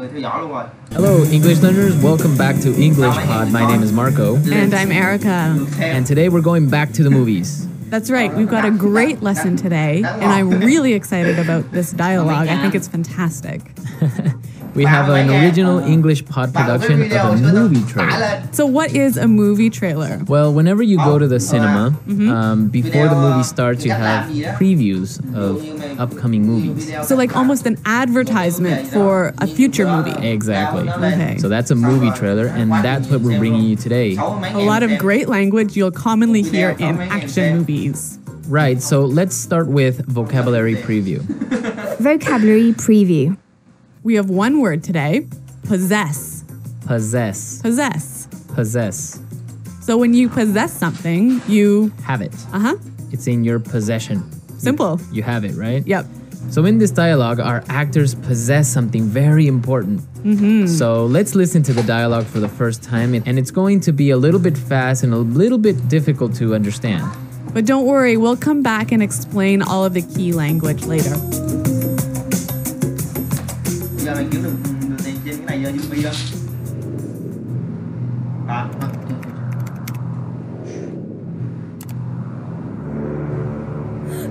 Hello, English learners. Welcome back to English Pod. My name is Marco. And I'm Erica. And today we're going back to the movies. That's right. We've got a great lesson today, and I'm really excited about this dialogue. I think it's fantastic. We have an original English pod production of a movie trailer. So what is a movie trailer? Well, whenever you go to the cinema, before the movie starts, you have previews of upcoming movies. So like almost an advertisement for a future movie. Exactly. Okay. So that's a movie trailer, and that's what we're bringing you today. A lot of great language you'll commonly hear in action movies. Right, so let's start with vocabulary preview. Vocabulary preview. We have one word today, possess. Possess. Possess. Possess. So when you possess something, you... Have it. Uh-huh. It's in your possession. Simple. You have it, right? Yep. So in this dialogue, our actors possess something very important. So let's listen to the dialogue for the first time, and it's going to be a little bit fast and a little bit difficult to understand. But don't worry, we'll come back and explain all of the key language later.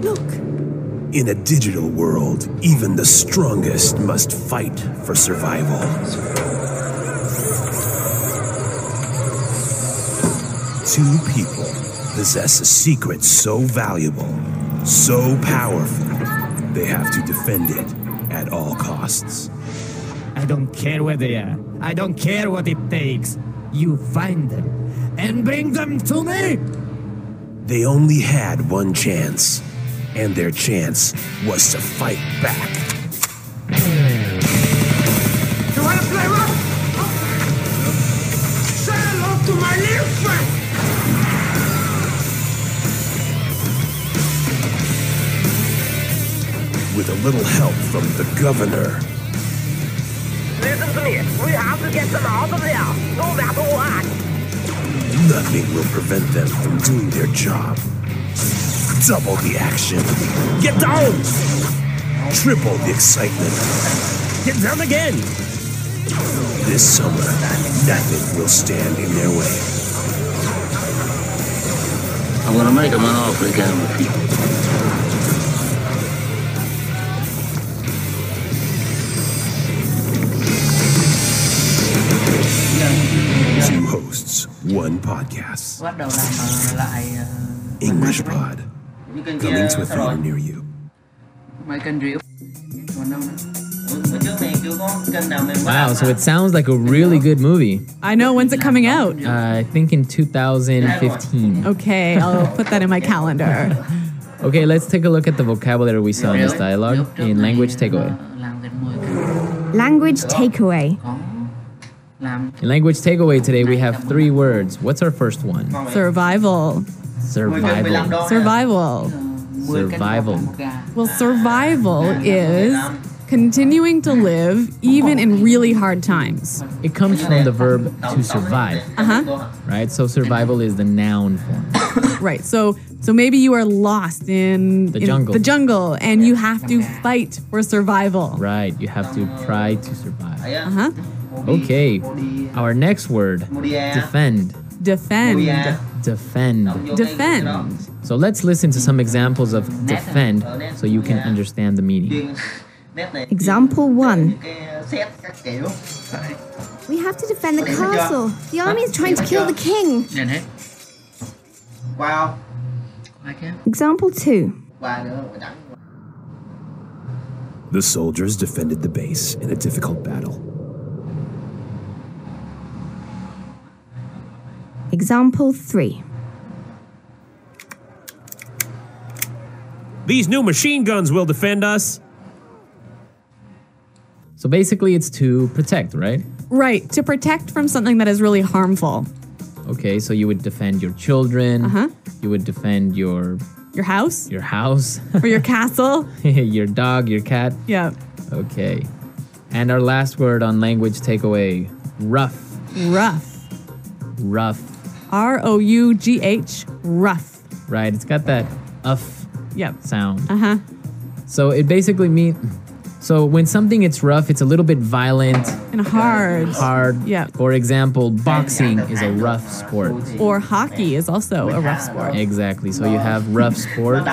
Look. In a digital world, even the strongest must fight for survival. Two people possess a secret so valuable, so powerful, they have to defend it at all costs. I don't care where they are. I don't care what it takes. You find them and bring them to me. They only had one chance, and their chance was to fight back. You wanna play rough? Say hello to my little friend. With a little help from the governor. Listen to me. We have to get them out of there, no matter what. Nothing will prevent them from doing their job. Double the action. Get down! Triple the excitement. Get down again! This summer, nothing will stand in their way. I'm gonna make them an offer again with you. Two hosts, one podcast. Bắt đầu làm lại English Pod. những kênh Coming kia to a theater rồi near you. mấy kênh rượu còn đâu nữa bữa trước này chưa có kênh nào mình Wow, so it sounds like a really good movie. I know, when's it coming out? I think in 2015. Okay, I'll put that in my calendar. Okay, let's take a look at the vocabulary we saw in this dialogue in language takeaway. làm gần 10 kênh Language takeaway. có làm In language takeaway today, we have three words. What's our first one? Survival. Survival. Survival. 10 kênh Survival. một gà. Well, survival is continuing to live even in really hard times. It comes from the verb to survive, Uh-huh. right? So survival is the noun form. Right. So maybe you are lost in The jungle. the jungle and you have to fight for survival. Right, you have to try to survive. Uh-huh. Okay, our next word, defend. Defend. Defend. Defend. So let's listen to some examples of defend so you can understand the meaning. Example 1. Xét các kiểu We have to defend the castle. The army is trying to kill the king. nhìn hết wow ai kia Example 2. qua nữa rồi đắng The soldiers defended the base in a difficult battle. Example 3. These new machine guns will defend us. So basically it's to protect, right? Right. To protect from something that is really harmful. Okay, so you would defend your children. Uh-huh. You would defend your Your house house, or your castle. your dog, your cat. Yeah. Okay. And our last word on language takeaway, rough. Rough. Rough. R-O-U-G-H. Rough. Right, it's got that uff Yep. sound. Uh-huh. So it basically means So when something it's rough, it's a little bit violent. And hard. Hard. Yeah. For example, boxing is a rough sport. Or hockey is also a rough sport. Exactly. So you have rough sports.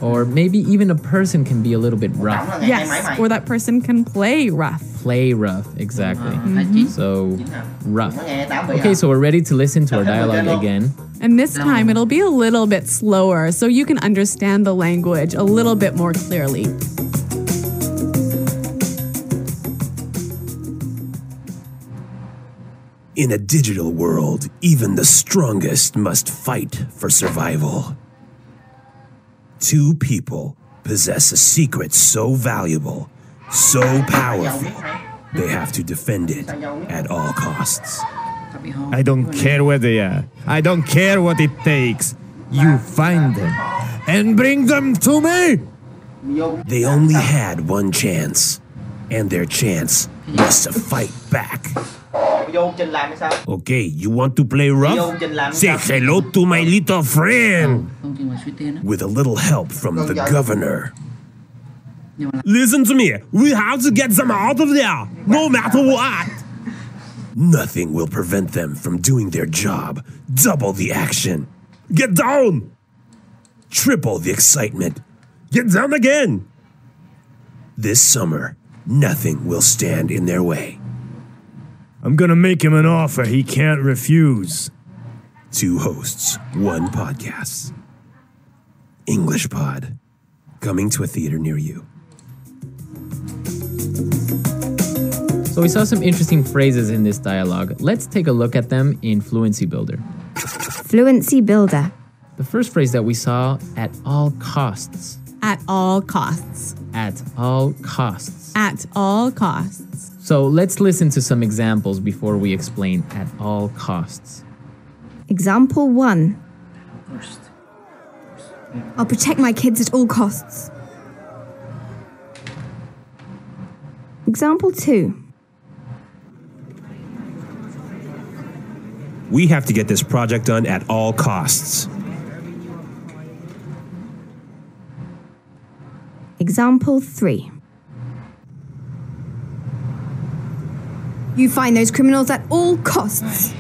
Or maybe even a person can be a little bit rough. Yes. Or that person can play rough. Play rough. Exactly. So rough. Okay, so we're ready to listen to our dialogue again. And this time it'll be a little bit slower so you can understand the language a little bit more clearly. In a digital world, even the strongest must fight for survival. Two people possess a secret so valuable, so powerful, they have to defend it at all costs. I don't care where they are. I don't care what it takes. You find them and bring them to me. They only had one chance, and their chance was to fight back. Okay, you want to play rough? Say hello to my little friend. With a little help from the governor. Listen to me. We have to get them out of there, no matter what. Nothing will prevent them from doing their job. Double the action. Get down. Triple the excitement. Get down again. This summer, nothing will stand in their way. I'm gonna make him an offer he can't refuse. Two hosts, one podcast. English Pod. Coming to a theater near you. So we saw some interesting phrases in this dialogue. Let's take a look at them in Fluency Builder. Fluency Builder. The first phrase that we saw, at all costs. At all costs. At all costs. At all costs. So let's listen to some examples before we explain at all costs. Example 1. I'll protect my kids at all costs. Example 2. We have to get this project done at all costs. Example 3. You find those criminals at all costs.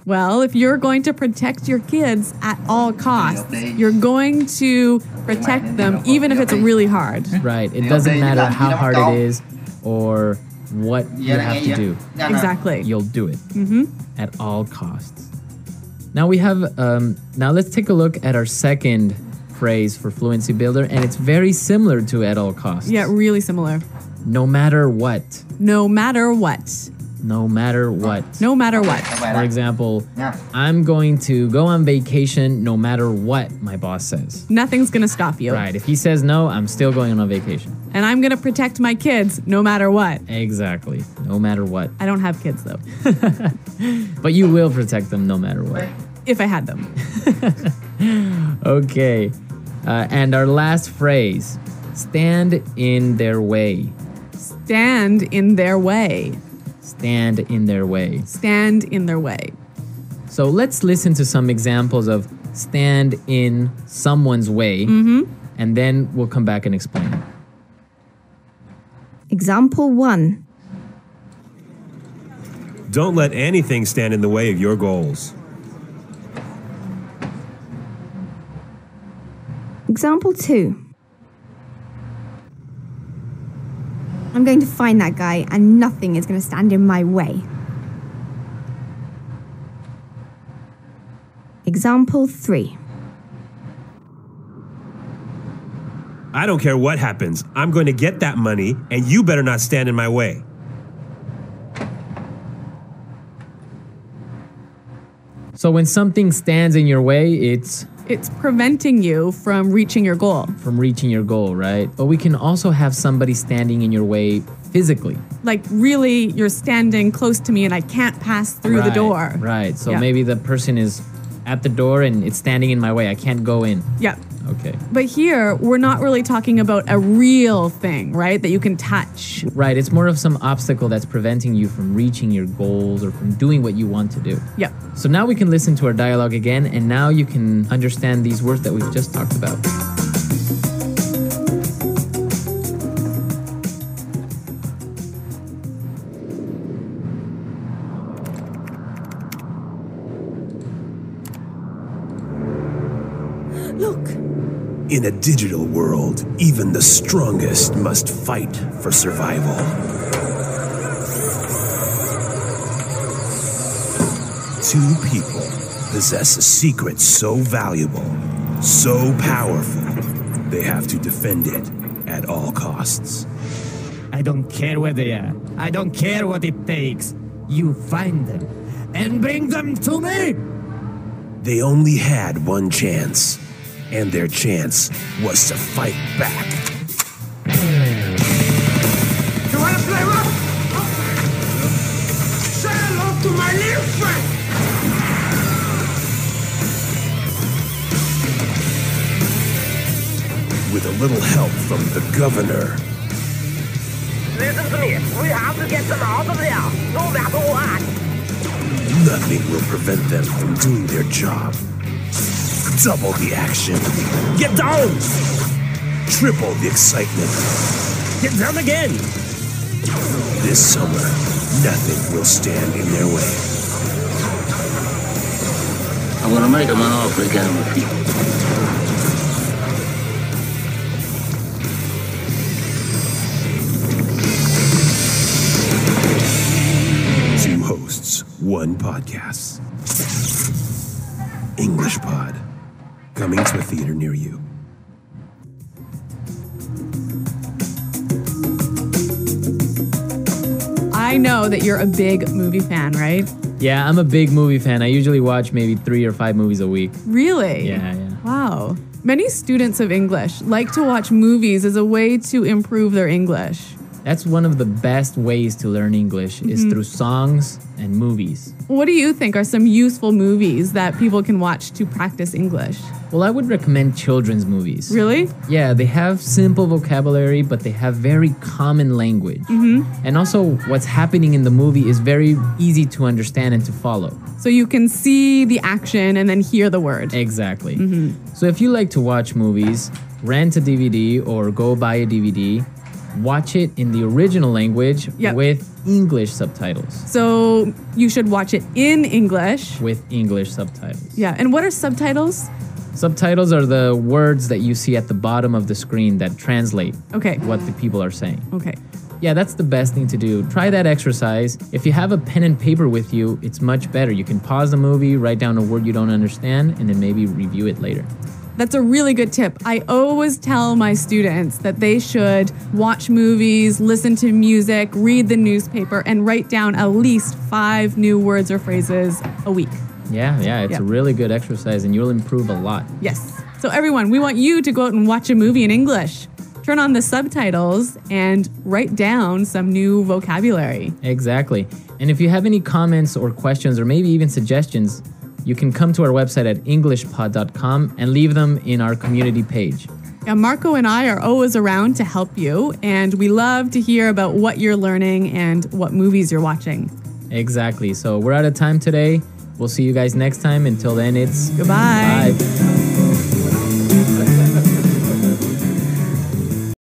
Well, if you're going to protect your kids at all costs, you're going to protect them even if it's really hard. Right. It doesn't matter how hard it is or what you have to do. Exactly. You'll do it at all costs. Now we have, now let's take a look at our second phrase for Fluency Builder, and it's very similar to at all costs. Yeah, really similar. No matter what. No matter what. No matter what. No matter what. For example, I'm going to go on vacation no matter what my boss says. Nothing's going to stop you. Right. If he says no, I'm still going on vacation. And I'm going to protect my kids no matter what. Exactly. No matter what. I don't have kids, though. But you will protect them no matter what. If I had them. Okay. And our last phrase, stand in their way. Stand in their way. Stand in their way. Stand in their way. So let's listen to some examples of stand in someone's way, and then we'll come back and explain. Example 1. Don't let anything stand in the way of your goals. Example 2. I'm going to find that guy and nothing is going to stand in my way. Example 3. I don't care what happens. I'm going to get that money, and you better not stand in my way. So when something stands in your way, it's preventing you from reaching your goal. from reaching your goal, right? But we can also have somebody standing in your way physically. Like, really, you're standing close to me and I can't pass through the door. Right. So Yeah. maybe the person is at the door and it's standing in my way. I can't go in. Yeah. Okay. But here, we're not really talking about a real thing, right? That you can touch. Right. It's more of some obstacle that's preventing you from reaching your goals or from doing what you want to do. Yeah. So now we can listen to our dialogue again, and now you can understand these words that we've just talked about. In a digital world, even the strongest must fight for survival. Two people possess a secret so valuable, so powerful, they have to defend it at all costs. I don't care where they are. I don't care what it takes. You find them and bring them to me. They only had one chance, and their chance was to fight back. You wanna play rough? Say hello to my little friend. With a little help from the governor, Listen to me. We have to get them out of there, no matter what. nothing will prevent them from doing their job. Double the action. Get down! Triple the excitement. Get down again. This summer, nothing will stand in their way. I'm gonna make him an offer again with you. Two hosts, one podcast. English Pod. Coming to a theater near you. I know that you're a big movie fan, right? Yeah, I'm a big movie fan. I usually watch maybe 3 or 5 movies a week. Really? Yeah. Wow. Many students of English like to watch movies as a way to improve their English. That's one of the best ways to learn English is through songs and movies. What do you think are some useful movies that people can watch to practice English? Well, I would recommend children's movies. Really? Yeah, they have simple vocabulary, but they have very common language. And also, what's happening in the movie is very easy to understand and to follow. So you can see the action and then hear the word. Exactly. So if you like to watch movies, rent a DVD or go buy a DVD. Watch it in the original language with English subtitles. So you should watch it in English. With English subtitles. Yeah. And what are subtitles? Subtitles are the words that you see at the bottom of the screen that translate Okay. what the people are saying. Okay. Yeah, that's the best thing to do. Try that exercise. If you have a pen and paper with you, it's much better. You can pause the movie, write down a word you don't understand, and then maybe review it later. That's a really good tip. I always tell my students that they should watch movies, listen to music, read the newspaper, and write down at least 5 new words or phrases a week. Yeah, it's a really good exercise and you'll improve a lot. Yes. So everyone, we want you to go out and watch a movie in English. Turn on the subtitles and write down some new vocabulary. Exactly. And if you have any comments or questions or maybe even suggestions, you can come to our website at englishpod.com and leave them in our community page. Yeah, Marco and I are always around to help you, and we love to hear about what you're learning and what movies you're watching. Exactly. So we're out of time today. We'll see you guys next time. Until then, it's goodbye. Bye.